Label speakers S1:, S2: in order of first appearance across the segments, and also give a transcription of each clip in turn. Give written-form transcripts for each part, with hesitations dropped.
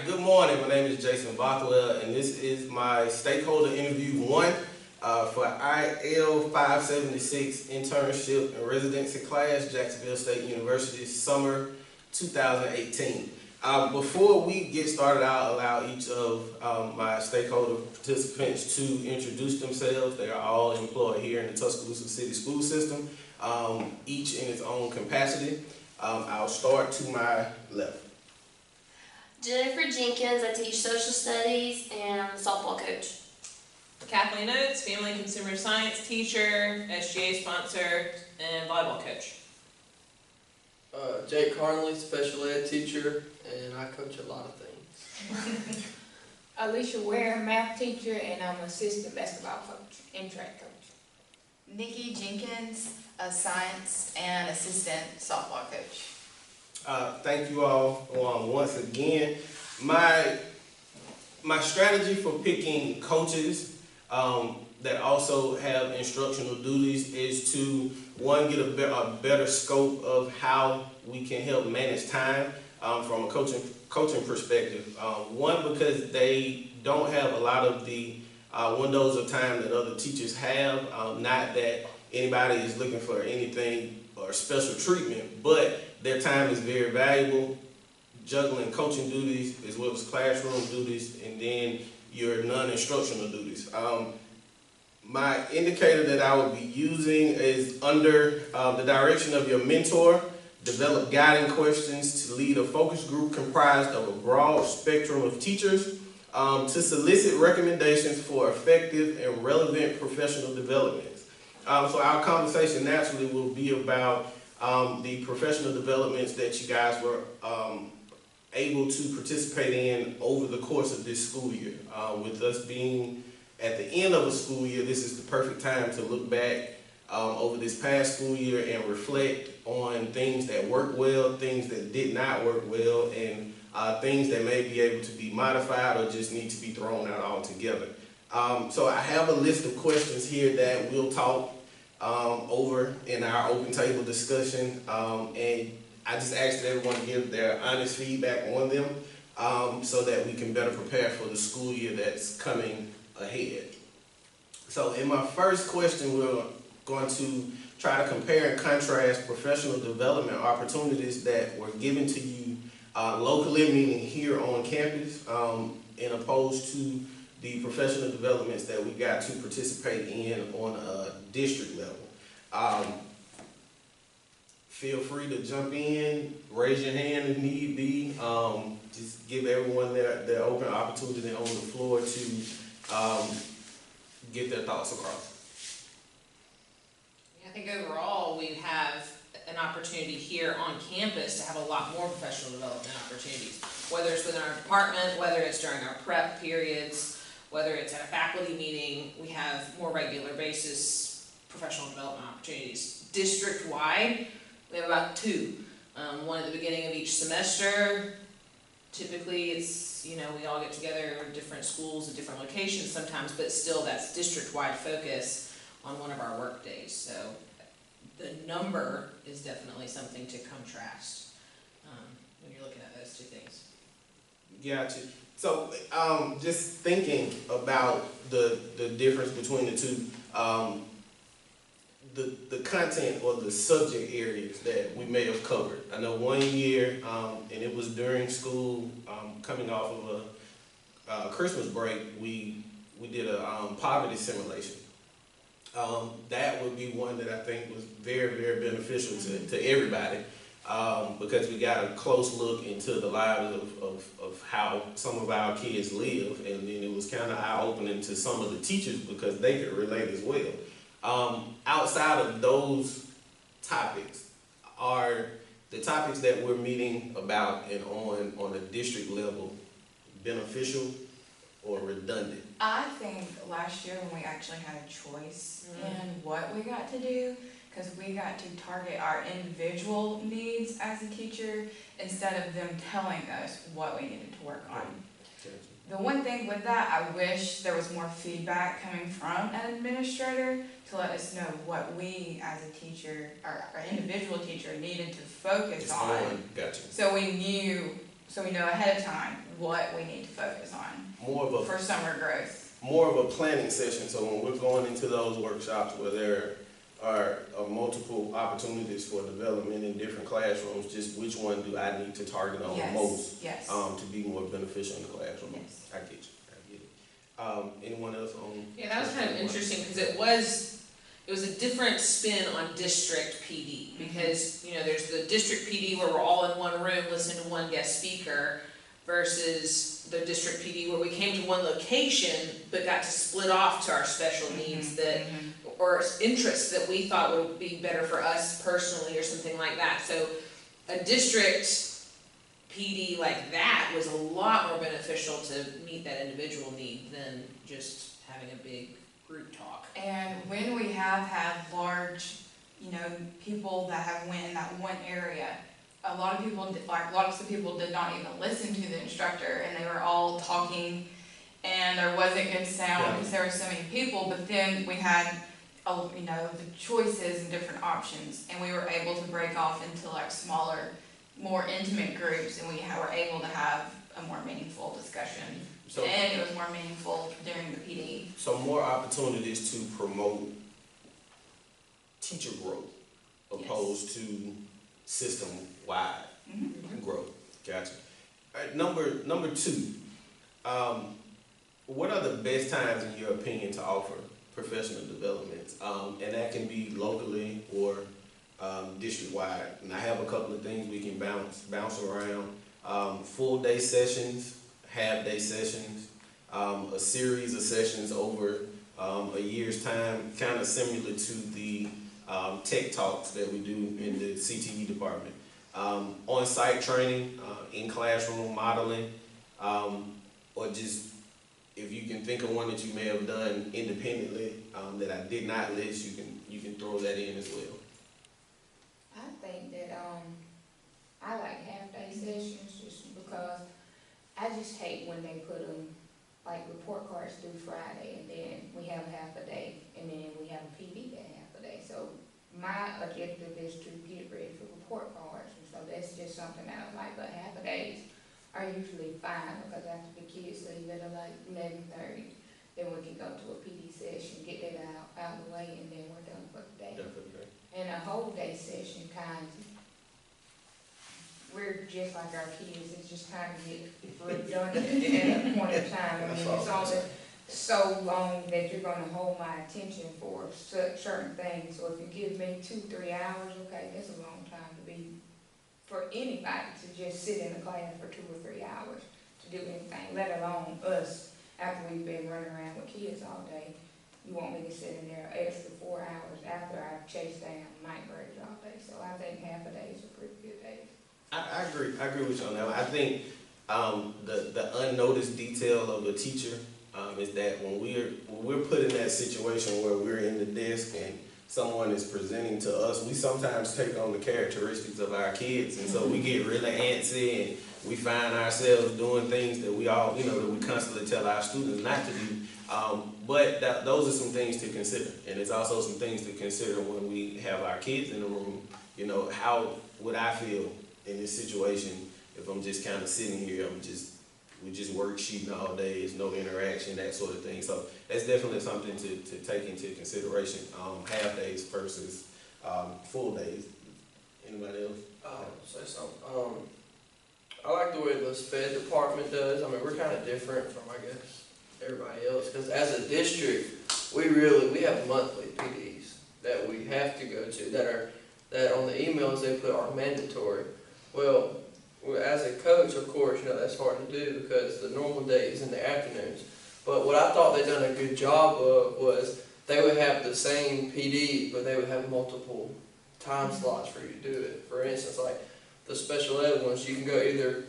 S1: good morning. My name is Jason Bothwell, and this is my Stakeholder Interview 1 for IL-576 Internship and Residency Class, Jacksonville State University, Summer 2018. Before we get started, I'll allow each of my stakeholder participants to introduce themselves. They are all employed here in the Tuscaloosa City School System, each in its own capacity. I'll start to my left.
S2: Jennifer Jenkins, I teach social studies and I'm a softball coach.
S3: Kathleen Oates, family and consumer science teacher, SGA sponsor, and volleyball coach.
S4: Jake Carnley, special ed teacher, and I coach a lot of things.
S5: Alicia Ware, math teacher, and I'm assistant basketball coach and track coach.
S6: Nikki Jenkins, a science and assistant softball coach.
S1: Thank you all once again. My strategy for picking coaches that also have instructional duties is to, one, get a better scope of how we can help manage time from a coaching perspective. One, because they don't have a lot of the windows of time that other teachers have. Not that anybody is looking for anything or special treatment, but their time is very valuable, juggling coaching duties as well as classroom duties, and then your non-instructional duties. My indicator that I would be using is under the direction of your mentor. Develop guiding questions to lead a focus group comprised of a broad spectrum of teachers to solicit recommendations for effective and relevant professional developments. So our conversation naturally will be about the professional developments that you guys were able to participate in over the course of this school year. With us being at the end of a school year, this is the perfect time to look back over this past school year and reflect on things that worked well, things that did not work well, and things that may be able to be modified or just need to be thrown out altogether. So I have a list of questions here that we'll talk over in our open table discussion, and I just asked everyone to give their honest feedback on them so that we can better prepare for the school year that's coming ahead. So in my first question, we're going to try to compare and contrast professional development opportunities that were given to you locally, meaning here on campus, and opposed to the professional developments that we got to participate in on a district level. Feel free to jump in, raise your hand if need be. Just give everyone their open opportunity on the floor to get their thoughts across.
S3: I think overall we have an opportunity here on campus to have a lot more professional development opportunities, whether it's within our department, whether it's during our prep periods, whether it's at a faculty meeting. We have more regular basis professional development opportunities. District-wide, we have about 2. One at the beginning of each semester. Typically it's, we all get together in different schools at different locations sometimes, but still that's district-wide focus on one of our work days. So the number is definitely something to contrast when you're looking at those 2 things.
S1: Gotcha. So just thinking about the difference between the 2, the content or the subject areas that we may have covered. I know one year, and it was during school, coming off of a Christmas break, we did a poverty simulation. That would be one that I think was very, very beneficial to everybody because we got a close look into the lives of how some of our kids live, and then it was kind of eye-opening to some of the teachers because they could relate as well. Outside of those topics, are the topics that we're meeting about and on a district level beneficial or redundant?
S6: I think last year when we actually had a choice in what we got to do, because we got to target our individual needs as a teacher instead of them telling us what we needed to work on. The one thing with that, I wish there was more feedback coming from an administrator to let us know what we as a teacher, or our individual teacher, needed to focus on.
S1: Gotcha.
S6: So we knew so we know ahead of time what we need to focus on for summer growth.
S1: More of a planning session, so when we're going into those workshops where there are multiple opportunities for development in different classrooms, just which one do I need to target on most
S6: Yes.
S1: to be more beneficial in the classroom?
S6: Yes.
S1: I get you. Anyone else on?
S3: Yeah, that was kind of interesting, because it was a different spin on district PD, because, you know, there's the district PD where we're all in one room listening to one guest speaker, versus the district PD where we came to one location, but got to split off to our special needs that, or interests that we thought would be better for us personally, or something like that. So a district PD like that was a lot more beneficial to meet that individual need than just having a big group talk.
S6: And when we have had large, you know, people that have went in that one area, a lot of people, like lots of people did not even listen to the instructor, and they were all talking, and there wasn't good sound because there were so many people. But then we had, you know, the choices and different options, and we were able to break off into like smaller, more intimate groups, and we were able to have a more meaningful discussion.
S1: So,
S6: and it was more meaningful during the PD.
S1: So more opportunities to promote teacher growth opposed to system-wide growth. Gotcha. All right, number two, what are the best times in your opinion to offer professional development? And that can be locally or district-wide. And I have a couple of things we can bounce around. Full day sessions, half day sessions, a series of sessions over a year's time, kind of similar to the tech talks that we do in the CTE department. On-site training, in-classroom modeling, or just if you can think of one that you may have done independently that I did not list, you can throw that in as well.
S5: I think that I like half-day sessions just because I just hate when they put them, like report cards due Friday, and then we have half a day, and then we have a PD that half a day. So my objective is to get ready for report cards, and so that's just something I don't like. But half a days are usually fine because after the kids leave at like 11:30, then we can go to a PD session, get that out of the way, and then we're done for the day.
S1: Definitely.
S5: And a whole day session kind of, we're just like our kids, it's just kind of get redundant at a point in time. I mean, it's only so long that you're gonna hold my attention for certain things. So if you give me 2-3 hours, okay, that's a long time to be, for anybody to just sit in a class for 2 or 3 hours to do anything, let alone us, after we've been running around with kids all day. You want me to sit in there extra 4 hours after I've chased down night birds all day. So I think half a day is a pretty good day.
S1: I agree with you on that one. I think the unnoticed detail of a teacher is that when we're put in that situation where we're in the desk and someone is presenting to us, we sometimes take on the characteristics of our kids, and so we get really antsy and we find ourselves doing things that we all, you know, that we constantly tell our students not to do. But those are some things to consider, and it's also some things to consider when we have our kids in the room. You know, how would I feel in this situation if I'm just kind of sitting here, we're just worksheeting all day, there's no interaction, that sort of thing. So that's definitely something to take into consideration, half days versus full days. Anybody else?
S4: I'll say something. I like the way the SPED department does. I mean, we're kind of different from, I guess, everybody else, because as a district, we have monthly PDs that we have to go to that on the emails they put are mandatory. Well, as a coach, of course, you know, that's hard to do because the normal day is in the afternoons. But what I thought they'd done a good job of was they would have the same PD, but they would have multiple time slots for you to do it. For instance, like the special ed ones, you can go either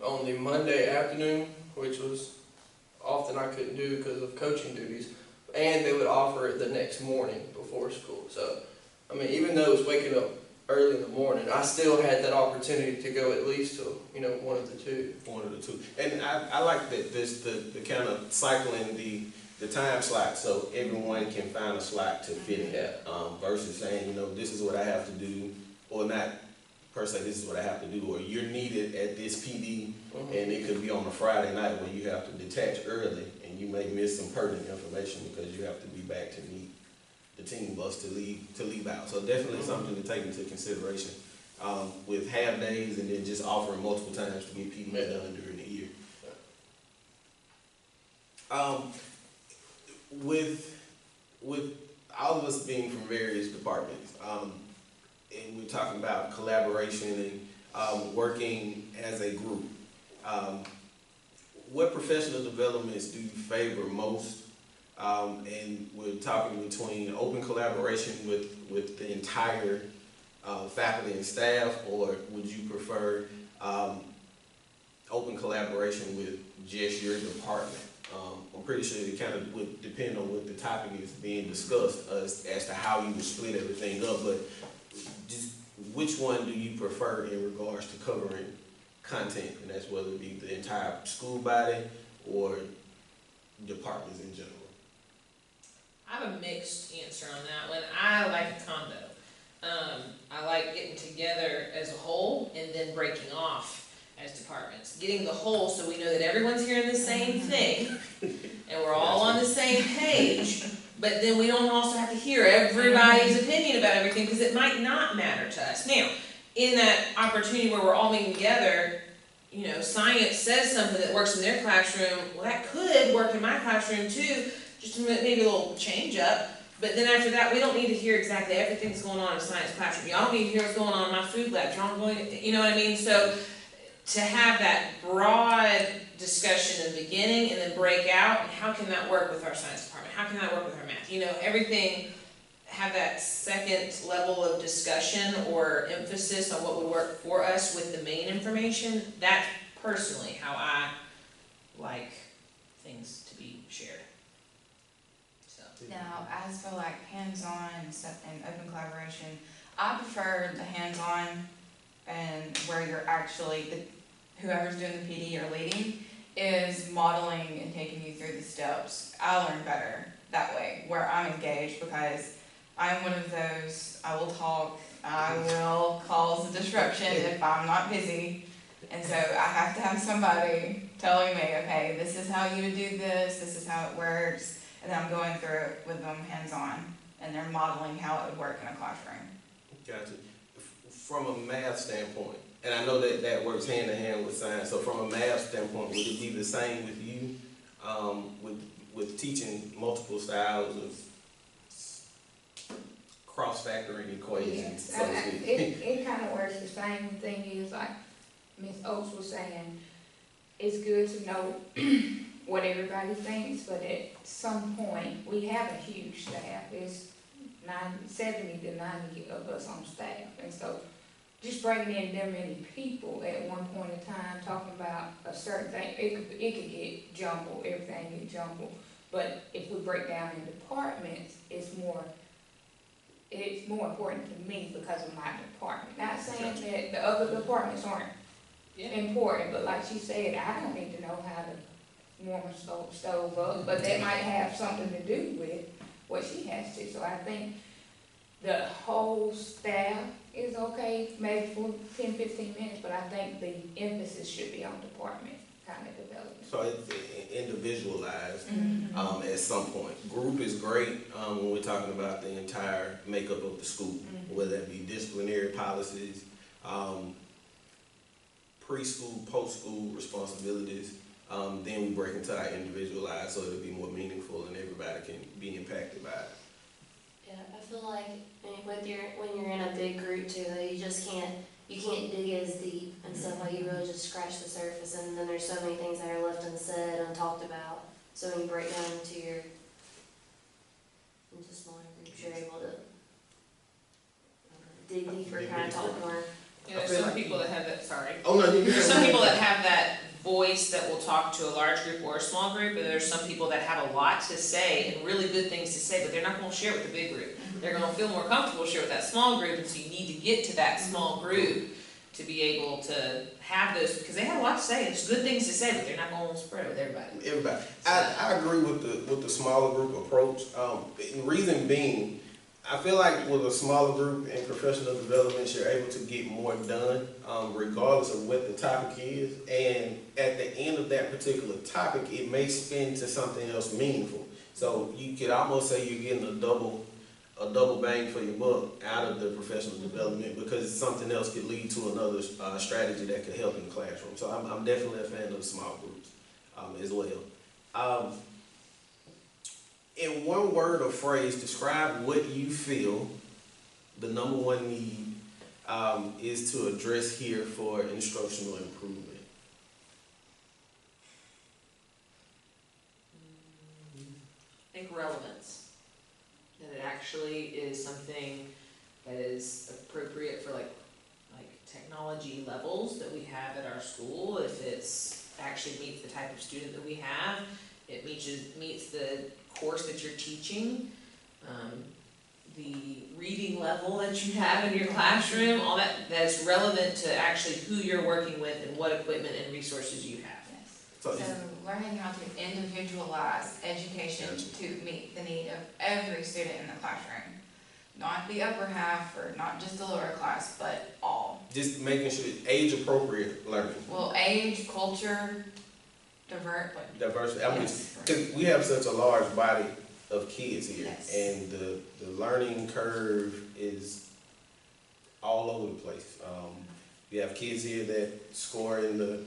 S4: on the Monday afternoon, which was often I couldn't do because of coaching duties, and they would offer it the next morning before school. So, I mean, even though it was waking up early in the morning, I still had that opportunity to go at least to, you know, one of the two.
S1: One of the two. And I like that the kind of cycling the time slot so everyone can find a slot to fit in.
S4: Yeah.
S1: Versus saying, you know, this is what I have to do, or not per se, this is what I have to do, or you're needed at this PD, and it could be on a Friday night where you have to detach early, and you may miss some pertinent information because you have to be back to meet the team bus to leave out. So definitely something to take into consideration with half days and then just offering multiple times to get PD done during the year. With all of us being from various departments, and we're talking about collaboration and working as a group, what professional developments do you favor most? And we're talking between open collaboration with the entire faculty and staff, or would you prefer open collaboration with just your department? I'm pretty sure it kind of would depend on what the topic is being discussed as to how you would split everything up, but just which one do you prefer in regards to covering content? And that's whether it be the entire school body or departments in general.
S3: I have a mixed answer on that one. I like a combo. I like getting together as a whole and then breaking off as departments. Getting the whole so we know that everyone's hearing the same thing and we're all on the same page, but then we don't also have to hear everybody's opinion about everything because it might not matter to us. Now, in that opportunity where we're all meeting together, you know, science says something that works in their classroom, well that could work in my classroom too, just to maybe a little change up. But then after that, we don't need to hear exactly everything that's going on in a science classroom. Y'all don't need to hear what's going on in my food lab. Y'all going, you know what I mean? So to have that broad discussion in the beginning and then break out, and how can that work with our science department? How can that work with our math? You know, everything, have that second level of discussion or emphasis on what would work for us with the main information. That's personally how I like things to be shared. So.
S6: Now, as for like hands-on and stuff and open collaboration, I prefer the hands-on and where you're actually, whoever's doing the PD or leading is modeling and taking you through the steps. I learn better that way, where I'm engaged, because I'm one of those, I will talk, I will cause a disruption if I'm not busy. And so I have to have somebody telling me, okay, this is how you would do this is how it works. And then I'm going through it with them hands-on, and they're modeling how it would work in a classroom.
S1: Gotcha. From a math standpoint, and I know that that works hand in hand with science, so from a math standpoint, would it be the same with you, with teaching multiple styles of cross-factoring equations, so to speak?
S5: It kind of works the same. Thing is, like Ms. Oaks was saying, it's good to know what everybody thinks, but at some point, we have a huge staff. It's 70 to 90 of us on staff, and so just bringing in that many people at one point in time, talking about a certain thing, it could get jumbled, everything get jumbled. But if we break down in departments, it's more important to me because of my department. Not saying that the other departments aren't important, but like she said, I don't need to know how to warm a stove up, but that might have something to do with what she has to. So I think the whole staff is okay, maybe for 10, 15 minutes, but I think the emphasis should be on department kind of development.
S1: So it's individualized at some point. Group is great when we're talking about the entire makeup of the school, whether it be disciplinary policies, preschool, post-school responsibilities. Then we break into our individualized so it'll be more meaningful and everybody can be impacted by it.
S2: Yeah, I feel like when you're in a big group too, though, you can't dig as deep and stuff. Like, you really just scratch the surface, and then there's so many things that are left unsaid, untalked about. So when you break down into smaller groups, you're able to dig deeper, kind of talk more.
S3: Yeah, there's some people that have that, sorry.
S1: Oh, no,
S3: There's some people that have that voice that will talk to a large group or a small group, and there's some people that have a lot to say and really good things to say, but they're not going to share with the big group. They're going to feel more comfortable to share with that small group, and so you need to get to that small group to be able to have those, because they have a lot to say. There's good things to say, but they're not going to spread it with everybody.
S1: I agree with the smaller group approach. The reason being, I feel like with a smaller group in professional development, you're able to get more done, regardless of what the topic is. And at the end of that particular topic, it may spin to something else meaningful. So you could almost say you're getting a double bang for your buck out of the professional development, because something else could lead to another strategy that could help in the classroom. So I'm definitely a fan of small groups as well. In one word or phrase, describe what you feel the number one need is to address here for instructional improvement.
S3: I think relevance. That it actually is something that is appropriate for like technology levels that we have at our school. If it's actually meets the type of student that we have, it meets the course that you're teaching, the reading level that you have in your classroom, all that's relevant to actually who you're working with and what equipment and resources you have.
S6: Yes.
S1: So
S6: So learning how to individualize education to meet the need of every student in the classroom. Not the upper half or not just the lower class, but all.
S1: just making sure age appropriate learning.
S6: Well, age, culture,
S1: Diversity. I mean,
S6: yes.
S1: because we have such a large body of kids here,
S6: Yes.
S1: and the learning curve is all over the place. You have kids here that score in the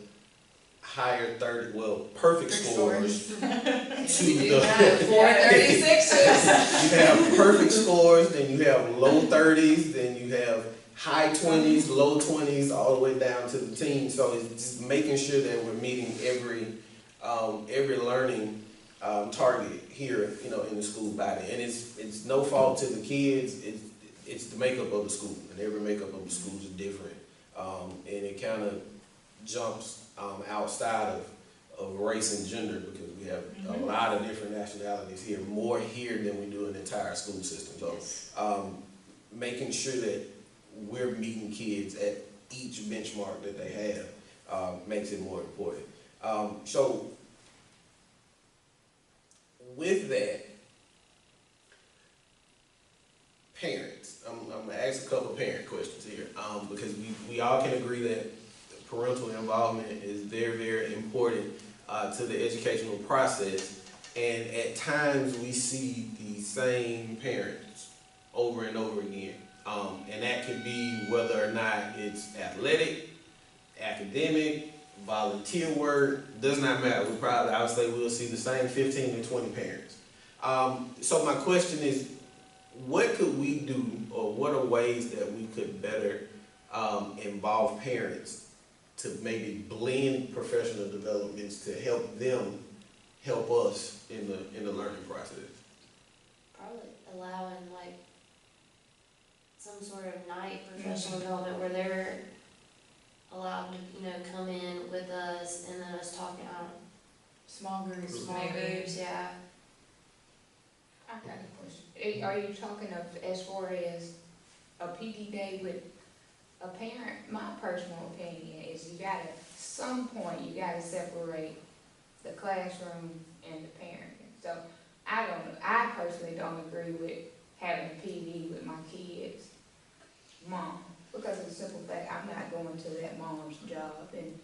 S1: higher 30, perfect scores. To the,
S6: 436s.
S1: you have perfect scores, then you have low 30s, then you have high 20s, low 20s, all the way down to the teens. So it's just making sure that we're meeting every learning target here, in the school body. And it's no fault to the kids. It's the makeup of the school, and every makeup of the school is different. And it kind of jumps outside of race and gender, because we have a lot of different nationalities here, more here than we do in the entire school system. So making sure that we're meeting kids at each benchmark that they have makes it more important. So with that, parents, I'm gonna ask a couple of parent questions here, because we all can agree that parental involvement is very, very important to the educational process. And at times we see the same parents over and over again. And that could be whether or not it's athletic, academic, volunteer work, does not matter. I would say we'll see the same 15 to 20 parents. So my question is, what could we do, or what are ways that we could better involve parents to maybe blend professional developments to help them help us in the learning process?
S2: Probably allowing some sort of night professional development where they're allowed to, come in with us and then us talking on
S6: Small groups,
S2: small groups, yeah.
S5: I got a question. Are you talking of as far as a PD day with a parent? My personal opinion is some point you gotta separate the classroom and the parent. So I personally don't agree with having a PD with my kids' mom, because of the simple fact I'm not going to that mom's job, and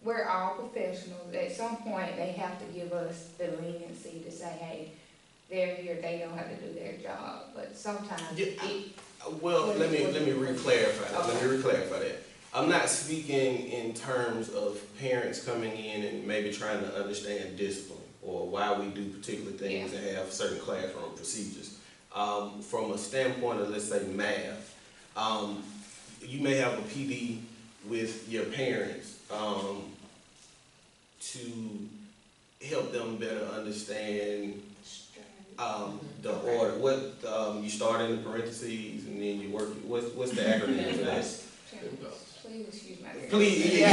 S5: we're all professionals. At some point they have to give us the leniency to say, hey, they're here, they know how to do their job. But sometimes
S1: let me re-clarify that.
S5: Okay.
S1: Let me re-clarify that. I'm not speaking in terms of parents coming in and maybe trying to understand discipline or why we do particular things and have certain classroom procedures. From a standpoint of, let's say, math, you may have a PD with your parents to help them better understand the order. What you start in the parentheses and then you work. What's the acronym for that?
S5: Please excuse my
S1: Please, you may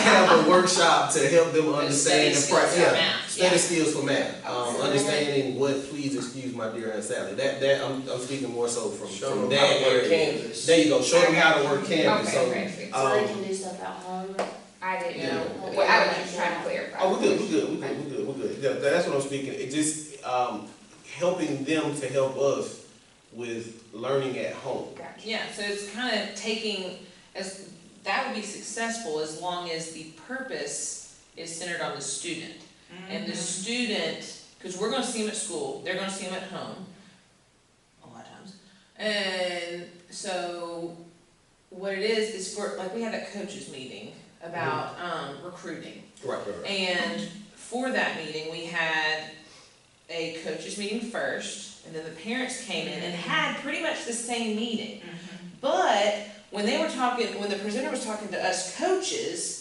S1: have a workshop to help them understand the process. Study skills for math. Understanding what. Please excuse my dear Aunt Sally. That I'm speaking more so from that area.
S4: Canvas.
S1: There you go. Show them how to work Canvas.
S5: Okay,
S2: So they can do stuff at home.
S5: I didn't know.
S2: Yeah.
S5: Well, I was just trying to clarify.
S1: Oh, we're good. Yeah, that's what I'm speaking. It just helping them to help us with learning at home.
S5: Gotcha.
S3: Yeah, so it's kind of taking, that would be successful as long as the purpose is centered on the student. And the student, because we're gonna see them at school, they're gonna see them at home, a lot of times. And so, what it is for, like, we had that coaches meeting about, recruiting.
S1: Right.
S3: And for that meeting, we had a coaches meeting first, and then the parents came in and had pretty much the same meeting. But when they were talking, when the presenter was talking to us coaches,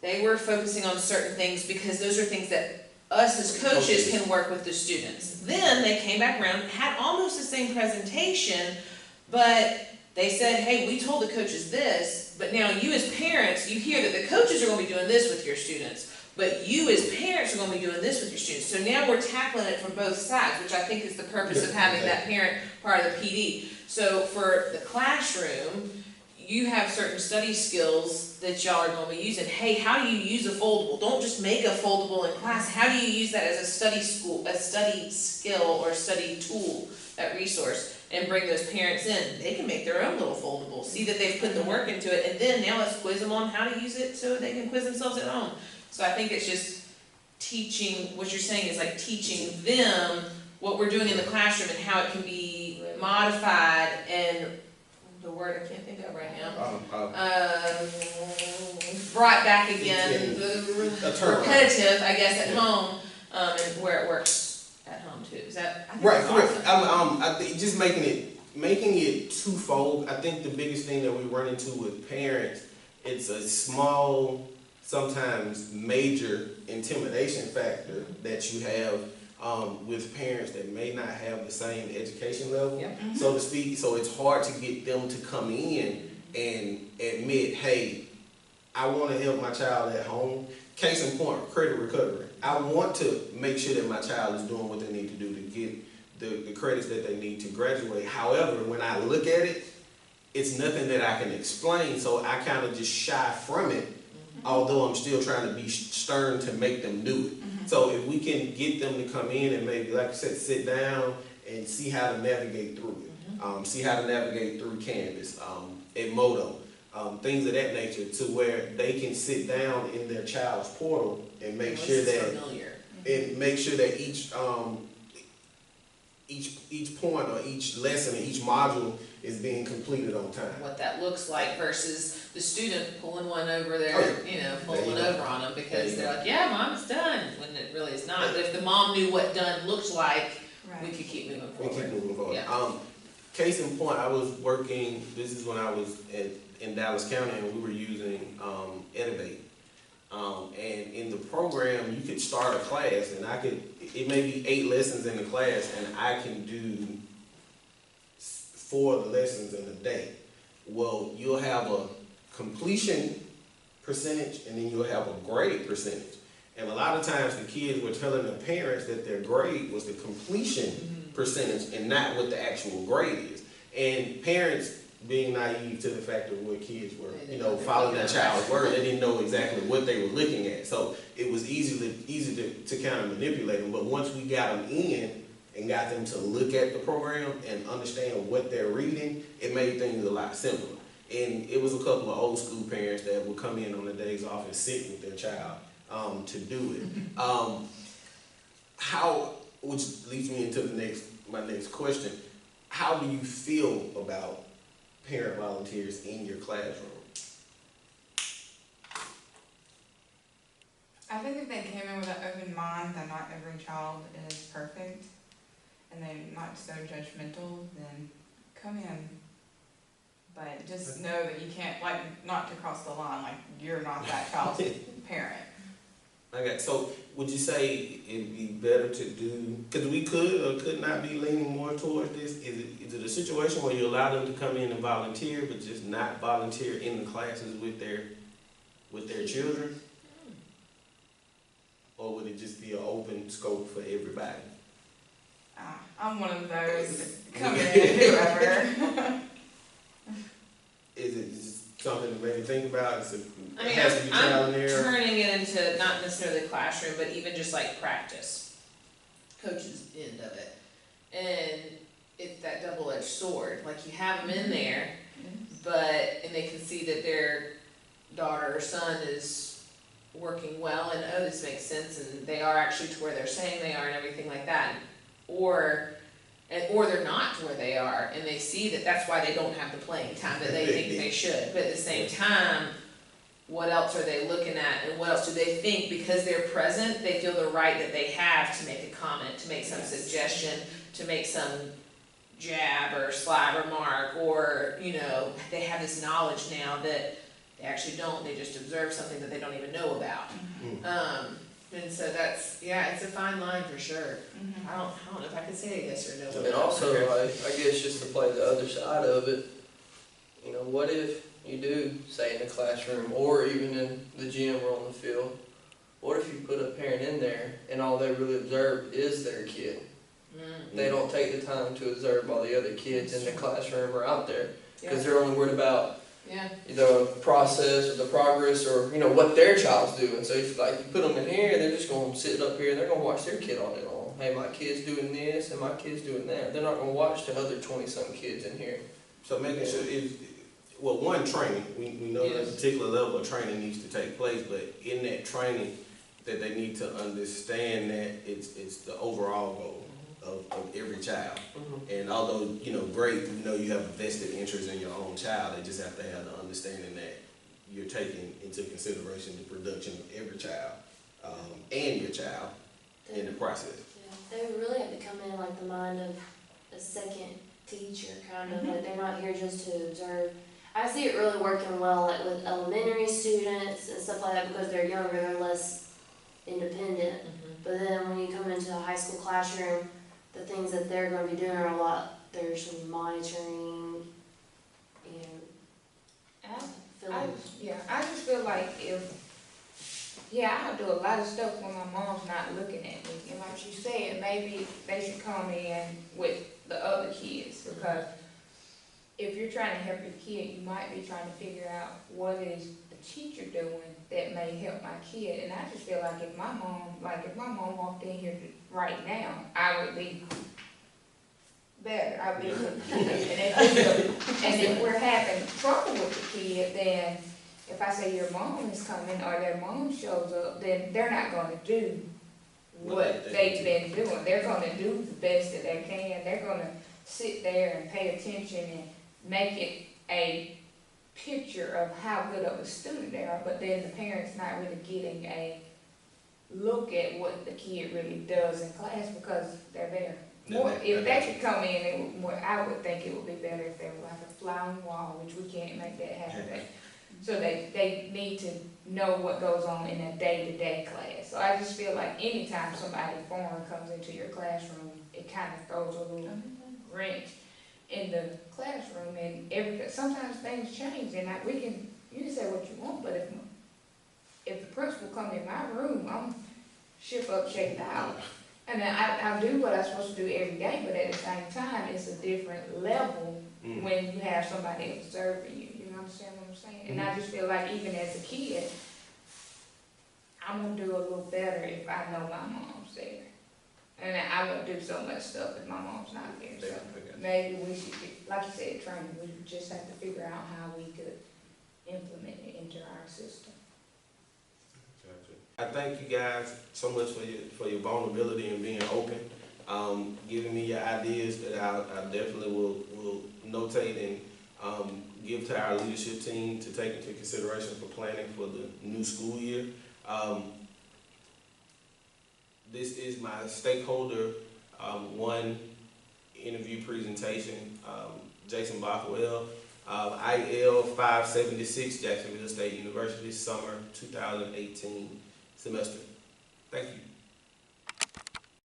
S3: they were focusing on certain things because those are things that us as coaches can work with the students. Then they came back around, had almost the same presentation, but they said, hey, we told the coaches this, but now you as parents, you hear that the coaches are going to be doing this with your students, but you as parents are going to be doing this with your students. So now we're tackling it from both sides, which I think is the purpose of having that parent part of the PD. So for the classroom, you have certain study skills that y'all are going to be using. Hey, how do you use a foldable? Don't just make a foldable in class. How do you use that as a study skill or study tool, that resource, and bring those parents in? They can make their own little foldable, see that they've put the work into it, and then now let's quiz them on how to use it so they can quiz themselves at home. So I think it's just teaching, what you're saying is like teaching them what we're doing in the classroom and how it can be modified and the word I can't think of right now. Brought back again, repetitive, I guess, at home, and where it works at home too. Is that I think
S1: Right,
S3: that's
S1: correct.
S3: awesome.
S1: I think just making it twofold. I think the biggest thing that we run into with parents, it's a small, sometimes major intimidation factor that you have with parents that may not have the same education level, so to speak. So it's hard to get them to come in and admit, hey, I want to help my child at home. Case in point, credit recovery. I want to make sure that my child is doing what they need to do to get the credits that they need to graduate. However, when I look at it, it's nothing that I can explain, so I kind of just shy from it, although I'm still trying to be stern to make them do it. So if we can get them to come in and maybe, like I said, sit down and see how to navigate through it, see how to navigate through Canvas, Edmodo, things of that nature, to where they can sit down in their child's portal and make sure that each point or each lesson or each module is being completed on time.
S3: What that looks like versus the student pulling one over there, pulling one over on them because they're like, yeah, mom, it's done, when it really is not. But if the mom knew what done looked like, we could keep moving forward.
S1: Yeah. Case in point, I was working, this is when I was in Dallas County, and we were using Edivate. And in the program, you could start a class, and it may be 8 lessons in the class, and I can do 4 of the lessons in a day. Well, you'll have a completion percentage, and then you'll have a grade percentage. And a lot of times the kids were telling their parents that their grade was the completion percentage and not what the actual grade is. And parents, being naive to the fact of what kids were, following their child's word, they didn't know exactly what they were looking at. So it was easy to kind of manipulate them. But once we got them in and got them to look at the program and understand what they're reading, it made things a lot simpler. And it was a couple of old school parents that would come in on the days off and sit with their child to do it. Which leads me into my next question. How do you feel about parent volunteers in your classroom?
S6: I think if they came in with an open mind that not every child is perfect and they're not so judgmental, then come in. But just know that you can't, not to cross the line, you're not that child's parent.
S1: Okay, so would you say it'd be better to do, because we could or could not be leaning more towards this, is it a situation where you allow them to come in and volunteer, but just not volunteer in the classes with their children? Or would it just be an open scope for everybody?
S6: I'm one of those, come in, whoever.
S1: Is it just something to maybe think about?
S3: I'm turning it into not necessarily the classroom, but even just practice, coach's end of it. And it's that double-edged sword, like you have them in there, and they can see that their daughter or son is working well, and oh, this makes sense, and they are actually to where they're saying they are and everything like that. Or they're not to where they are, and they see that that's why they don't have the playing time that they think they should. But at the same time, what else are they looking at, and what else do they think, because they're present, they feel the right that they have to make a comment, to make some suggestion, to make some jab or sly remark, or, you know, they have this knowledge now that they actually don't, they just observe something that they don't even know about. And so that's, yeah, it's a fine line for sure. I don't know if I could say a yes or no.
S4: And also, like, I guess just to play the other side of it, you know, what if you do, say in the classroom, or even in the gym or on the field, what if you put a parent in there and all they really observe is their kid? They don't take the time to observe all the other kids in the classroom or out there, because they're only worried about the process or the progress or, you know, what their child's doing. So if like you put them in here, they're just going to sit up here and they're going to watch their kid all day long. Hey, my kid's doing this and my kid's doing that. They're not going to watch the other 20-something kids in here.
S1: So making sure one, training. We know that a particular level of training needs to take place, but in that training, that they need to understand that it's the overall goal of every child. And although, you know, great, you know, you have a vested interest in your own child, they just have to have the understanding that you're taking into consideration the production of every child and your child in the process.
S2: Yeah, they really have to come in like the mind of a second teacher, kind of. Like they're not here just to observe. I see it really working well, like with elementary students and stuff like that, because they're younger, they're less independent. But then when you come into a high school classroom, the things that they're going to be doing are a lot. There's some monitoring, you know,
S5: I just feel like I do a lot of stuff when my mom's not looking at me. And like you said, maybe they should come in with the other kids, because if you're trying to help your kid, you might be trying to figure out what is the teacher doing that may help my kid. And I just feel like if my mom walked in here right now, I would be better. I'd be and if we're having trouble with the kid, then if I say your mom is coming or their mom shows up, then they're not going to do what they've been doing. They're going to do the best that they can. They're going to sit there and pay attention and make it a picture of how good of a student they are, but then the parent's not really getting a look at what the kid really does in class because they're there. If they could come in, I would think it would be better if there was like a fly on the wall, which we can't make that happen. So they need to know what goes on in a day-to-day class. So I just feel like anytime somebody foreign comes into your classroom, it kind of throws a little wrench in the classroom, and sometimes things change, and you can say what you want, but if the principal come in my room, I'm ship up, shake out. And then I do what I'm supposed to do every day, but at the same time, it's a different level when you have somebody observing you. You understand what I'm saying? And I just feel like even as a kid, I'm gonna do a little better if I know my mom's there. And I won't do so much stuff if my mom's not there. So maybe we should, like you said, training. We just have to figure out how we could implement it into our system.
S1: I thank you guys so much for your vulnerability and being open, giving me your ideas that I definitely will notate and give to our leadership team to take into consideration for planning for the new school year. This is my stakeholder one interview presentation. Jason Bothwell, IL-576, Jacksonville State University, summer 2018 semester. Thank you.